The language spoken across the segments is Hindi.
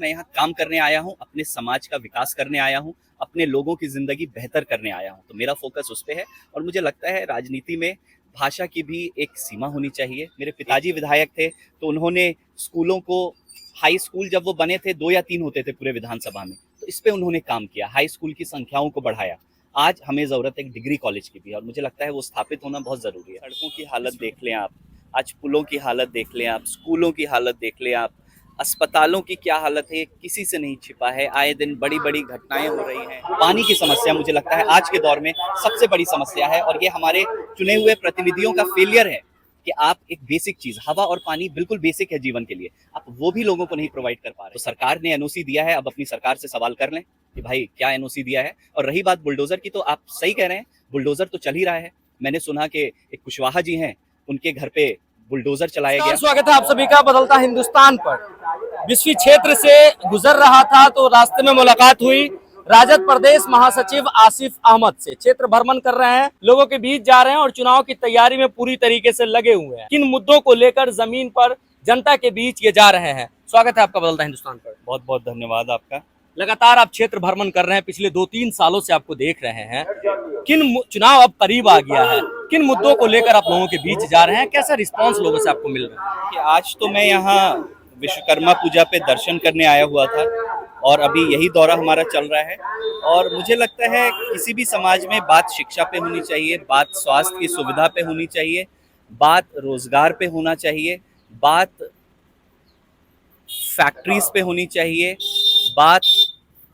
मैं यहाँ काम करने आया हूँ, अपने समाज का विकास करने आया हूँ, अपने लोगों की ज़िंदगी बेहतर करने आया हूँ। तो मेरा फ़ोकस उस पे है और मुझे लगता है राजनीति में भाषा की भी एक सीमा होनी चाहिए। मेरे पिताजी विधायक थे, तो उन्होंने स्कूलों को हाई स्कूल जब वो बने थे 2 या 3 होते थे पूरे विधानसभा में, तो इस पे उन्होंने काम किया, हाई स्कूल की संख्याओं को बढ़ाया। आज हमें ज़रूरत है एक डिग्री कॉलेज की भी और मुझे लगता है वो स्थापित होना बहुत ज़रूरी है। सड़कों की हालत देख लें आप, आज पुलों की हालत देख लें आप, स्कूलों की हालत देख लें आप, अस्पतालों की क्या हालत है, किसी से नहीं छिपा है। आए दिन बड़ी बड़ी घटनाएं हो रही हैं। पानी की समस्या मुझे लगता है आज के दौर में सबसे बड़ी समस्या है और ये हमारे चुने हुए प्रतिनिधियों का फेलियर है कि आप एक बेसिक चीज, हवा और पानी बिल्कुल बेसिक है जीवन के लिए, आप वो भी लोगों को नहीं प्रोवाइड कर पा रहे। तो सरकार ने एनओसी दिया है, अब अपनी सरकार से सवाल कर लें कि भाई क्या एनओसी दिया है। और रही बात बुलडोजर की, तो आप सही कह रहे हैं, बुलडोजर तो चल ही रहा है। मैंने सुना कि एक कुशवाहा जी हैं, उनके घर पे बुलडोजर चलाया गया। स्वागत है आप सभी का बदलता हिंदुस्तान पर। बिस्फी क्षेत्र से गुजर रहा था तो रास्ते में मुलाकात हुई राजद प्रदेश महासचिव आसिफ अहमद से। क्षेत्र भ्रमण कर रहे हैं, लोगों के बीच जा रहे हैं और चुनाव की तैयारी में पूरी तरीके से लगे हुए हैं। किन मुद्दों को लेकर जमीन पर जनता के बीच ये जा रहे हैं। स्वागत है आपका बदलता हिंदुस्तान पर। बहुत बहुत धन्यवाद आपका। लगातार आप क्षेत्र भ्रमण कर रहे हैं, पिछले 2-3 सालों से आपको देख रहे हैं। चुनाव अब करीब आ गया है, किन मुद्दों को लेकर आप लोगों के बीच जा रहे हैं, कैसा रिस्पांस लोगों से आपको मिल रहा है? कि आज तो मैं यहाँ विश्वकर्मा पूजा पे दर्शन करने आया हुआ था और अभी यही दौरा हमारा चल रहा है। और मुझे लगता है किसी भी समाज में बात शिक्षा पे होनी चाहिए, बात स्वास्थ्य की सुविधा पे होनी चाहिए, बात रोजगार पे होना चाहिए, बात फैक्ट्रीज पे होनी चाहिए, बात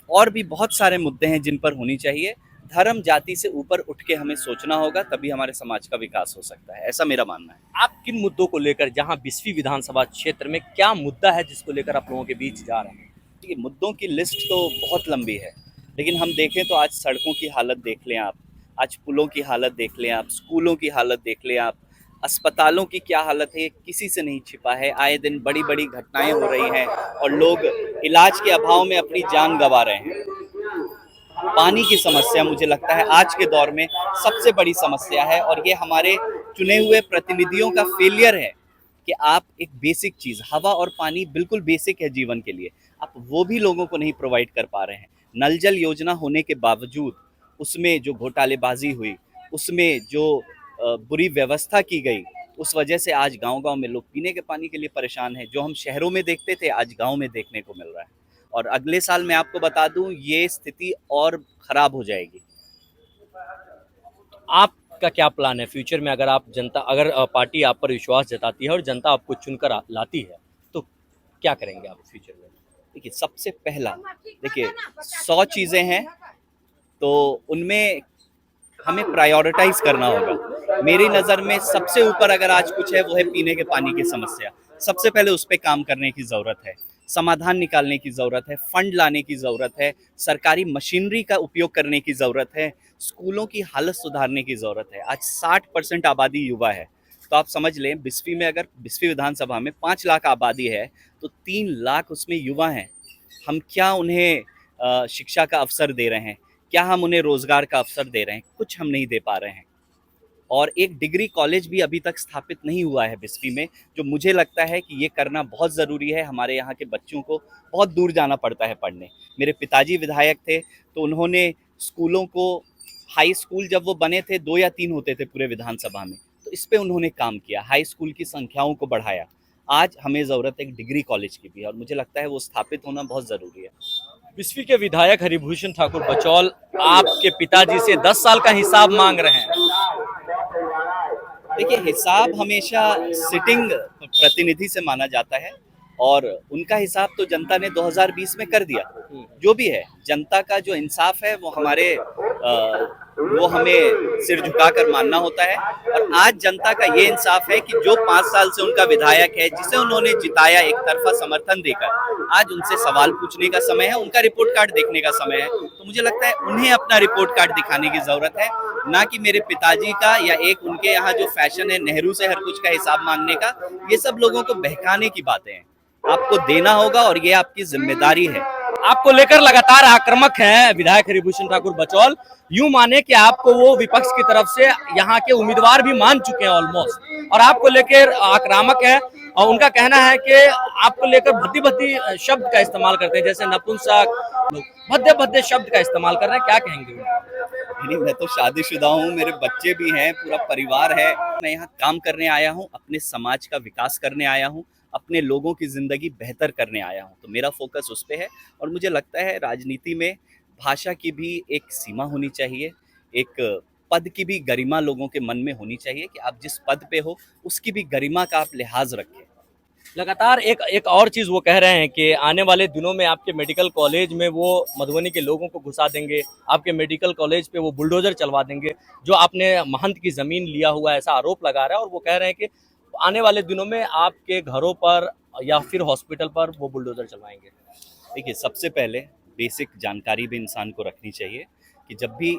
और भी बहुत सारे मुद्दे हैं जिन पर होनी चाहिए। धर्म जाति से ऊपर उठ के हमें सोचना होगा, तभी हमारे समाज का विकास हो सकता है, ऐसा मेरा मानना है। आप किन मुद्दों को लेकर, जहां बिस्फी विधानसभा क्षेत्र में क्या मुद्दा है जिसको लेकर आप लोगों के बीच जा रहे हैं? ये मुद्दों की लिस्ट तो बहुत लंबी है, लेकिन हम देखें तो आज सड़कों की हालत देख लें आप, आज पुलों की हालत देख लें आप, स्कूलों की हालत देख लें आप, अस्पतालों की क्या हालत है, किसी से नहीं छिपा है। आए दिन बड़ी बड़ी घटनाएं हो रही हैं और लोग इलाज के अभाव में अपनी जान गंवा रहे हैं। पानी की समस्या मुझे लगता है आज के दौर में सबसे बड़ी समस्या है और ये हमारे चुने हुए प्रतिनिधियों का फेलियर है कि आप एक बेसिक चीज़, हवा और पानी बिल्कुल बेसिक है जीवन के लिए, आप वो भी लोगों को नहीं प्रोवाइड कर पा रहे हैं। नल जल योजना होने के बावजूद उसमें जो घोटालेबाजी हुई, उसमें जो बुरी व्यवस्था की गई, उस वजह से आज गांव-गांव में लोग पीने के पानी के लिए परेशान हैं। जो हम शहरों में देखते थे आज गांव में देखने को मिल रहा है और अगले साल मैं आपको बता दूं ये स्थिति और खराब हो जाएगी। आपका क्या प्लान है फ्यूचर में, अगर पार्टी आप पर विश्वास जताती है और जनता आपको चुनकर लाती है तो क्या करेंगे आप फ्यूचर में? देखिए, सबसे पहला देखिए 100 चीज़ें हैं तो उनमें हमें प्रायोरिटाइज करना होगा। मेरी नज़र में सबसे ऊपर अगर आज कुछ है वो है पीने के पानी की समस्या। सबसे पहले उस पर काम करने की ज़रूरत है, समाधान निकालने की ज़रूरत है, फंड लाने की ज़रूरत है, सरकारी मशीनरी का उपयोग करने की ज़रूरत है, स्कूलों की हालत सुधारने की ज़रूरत है। आज 60% आबादी युवा है, तो आप समझ लें बिस्फी में, अगर बिस्फी विधानसभा में 5 लाख आबादी है तो 3 लाख उसमें युवा हैं। हम क्या उन्हें शिक्षा का अवसर दे रहे हैं, क्या हम उन्हें रोजगार का अवसर दे रहे हैं? कुछ हम नहीं दे पा रहे हैं। और एक डिग्री कॉलेज भी अभी तक स्थापित नहीं हुआ है बिस्फी में, जो मुझे लगता है कि ये करना बहुत ज़रूरी है। हमारे यहाँ के बच्चों को बहुत दूर जाना पड़ता है पढ़ने। मेरे पिताजी विधायक थे, तो उन्होंने स्कूलों को, हाई स्कूल जब वो बने थे 2 या 3 होते थे पूरे विधानसभा में, तो इस पे उन्होंने काम किया, हाई स्कूल की संख्याओं को बढ़ाया। आज हमें ज़रूरत है एक डिग्री कॉलेज की भी और मुझे लगता है वो स्थापित होना बहुत ज़रूरी है। बिस्फी के विधायक हरिभूषण ठाकुर बचौल आपके पिताजी से 10 साल का हिसाब मांग रहे हैं। देखिए, हिसाब हमेशा सिटिंग प्रतिनिधि से माना जाता है और उनका हिसाब तो जनता ने 2020 में कर दिया। जो भी है, जनता का जो इंसाफ है वो हमें सिर झुकाकर मानना होता है। और आज जनता का ये इंसाफ है कि जो 5 साल से उनका विधायक है, जिसे उन्होंने जिताया एक तरफा समर्थन देकर, आज उनसे सवाल पूछने का समय है, उनका रिपोर्ट कार्ड देखने का समय है। तो मुझे लगता है उन्हें अपना रिपोर्ट कार्ड दिखाने की जरूरत है, ना कि मेरे पिताजी का या एक उनके यहाँ जो फैशन है नेहरू से हर कुछ का हिसाब मांगने का। ये सब लोगों को बहकाने की बातें हैं, आपको देना होगा और ये आपकी जिम्मेदारी है। आपको लेकर लगातार आक्रामक हैं विधायक हरिभूषण ठाकुर बचौल। यूं माने कि आपको वो विपक्ष की तरफ से यहाँ के उम्मीदवार भी मान चुके हैं ऑलमोस्ट, और आपको लेकर आक्रामक है। और उनका कहना है कि आपको लेकर भद्दी भद्दी शब्द का इस्तेमाल करते हैं, जैसे नपुंसक, भद्दे भद्दे शब्द का इस्तेमाल कर रहे हैं, क्या कहेंगे उनको? नहीं, मैं तो शादीशुदा हूँ, मेरे बच्चे भी हैं, पूरा परिवार है। मैं यहाँ काम करने आया हूँ, अपने समाज का विकास करने आया हूँ, अपने लोगों की ज़िंदगी बेहतर करने आया हूँ। तो मेरा फ़ोकस उस पे है और मुझे लगता है राजनीति में भाषा की भी एक सीमा होनी चाहिए, एक पद की भी गरिमा लोगों के मन में होनी चाहिए कि आप जिस पद पे हो, उसकी भी गरिमा का आप लिहाज़ रखें। लगातार एक एक और चीज वो कह रहे हैं कि आने वाले दिनों में आपके मेडिकल कॉलेज में वो मधुबनी के लोगों को घुसा देंगे, आपके मेडिकल कॉलेज पे वो बुलडोजर चलवा देंगे, जो आपने महंत की जमीन लिया हुआ है, ऐसा आरोप लगा रहा है। और वो कह रहे हैं कि आने वाले दिनों में आपके घरों पर या फिर हॉस्पिटल पर वो बुलडोजर चलवाएंगे। देखिए, सबसे पहले बेसिक जानकारी भी इंसान को रखनी चाहिए कि जब भी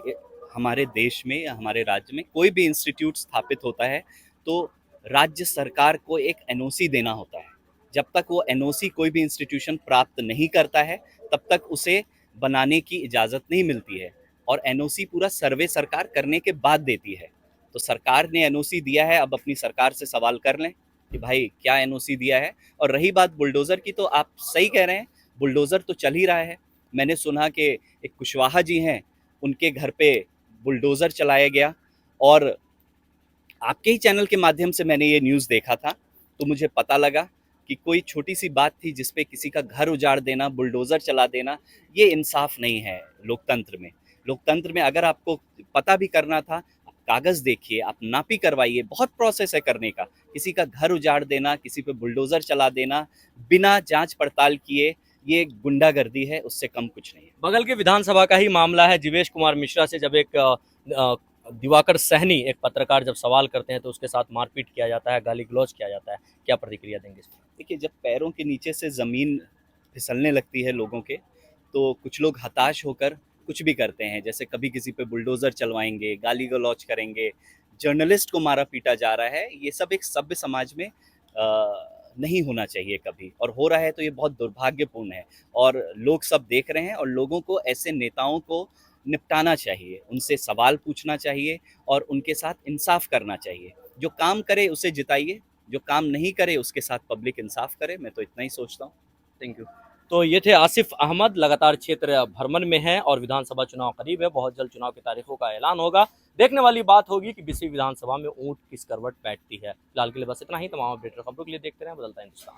हमारे देश में या हमारे राज्य में कोई भी इंस्टीट्यूट स्थापित होता है, तो राज्य सरकार को एक एनओसी देना होता है। जब तक वो एनओसी कोई भी इंस्टीट्यूशन प्राप्त नहीं करता है, तब तक उसे बनाने की इजाज़त नहीं मिलती है और एनओसी पूरा सर्वे सरकार करने के बाद देती है। तो सरकार ने एनओसी दिया है, अब अपनी सरकार से सवाल कर लें कि भाई क्या एनओसी दिया है। और रही बात बुलडोज़र की, तो आप सही कह रहे हैं, बुलडोज़र तो चल ही रहा है। मैंने सुना कि एक कुशवाहा जी हैं, उनके घर पे बुलडोज़र चलाया गया और आपके ही चैनल के माध्यम से मैंने ये न्यूज़ देखा था, तो मुझे पता लगा कि कोई छोटी-सी बात थी जिस पे किसी का घर उजाड़ देना, बुलडोज़र चला देना, ये इंसाफ़ नहीं है लोकतंत्र में। लोकतंत्र में अगर आपको पता भी करना था, आप कागज़ देखिए, आप नापी करवाइए, बहुत प्रोसेस है करने का। किसी का घर उजाड़ देना, किसी पे बुलडोज़र चला देना, बिना जाँच-पड़ताल किए, ये गुंडागर्दी है, उससे कम कुछ नहीं है। बगल के विधानसभा का ही मामला है। जीवेश कुमार मिश्रा से जब एक दिवाकर सहनी एक पत्रकार जब सवाल करते हैं तो उसके साथ मारपीट किया जाता है, गाली गलौज किया जाता है, क्या प्रतिक्रिया देंगे इस पर? देखिए, जब पैरों के नीचे से ज़मीन फिसलने लगती है लोगों के, तो कुछ लोग हताश होकर कुछ भी करते हैं। जैसे कभी किसी पे बुलडोज़र चलवाएँगे, गाली गलौज करेंगे, जर्नलिस्ट को मारा-पीटा जा रहा है। ये सब एक सभ्य समाज में नहीं होना चाहिए कभी, और हो रहा है तो ये बहुत दुर्भाग्यपूर्ण है। और लोग सब देख रहे हैं और लोगों को ऐसे नेताओं को निपटाना चाहिए, उनसे सवाल पूछना चाहिए और उनके साथ इंसाफ़ करना चाहिए। जो काम करे उसे जिताइए, जो काम नहीं करे उसके साथ पब्लिक इंसाफ करे। मैं तो इतना ही सोचता हूँ। Thank you. तो ये थे आसिफ अहमद, लगातार क्षेत्र भ्रमण में हैं और विधानसभा चुनाव करीब है। बहुत जल्द चुनाव की तारीखों का ऐलान होगा। देखने वाली बात होगी कि 20वीं विधानसभा में ऊंट किस करवट बैठती है। फिलहाल के लिए बस इतना ही। तमाम अपडेट खबरों के लिए देखते रहें बदलता हिंदुस्तान।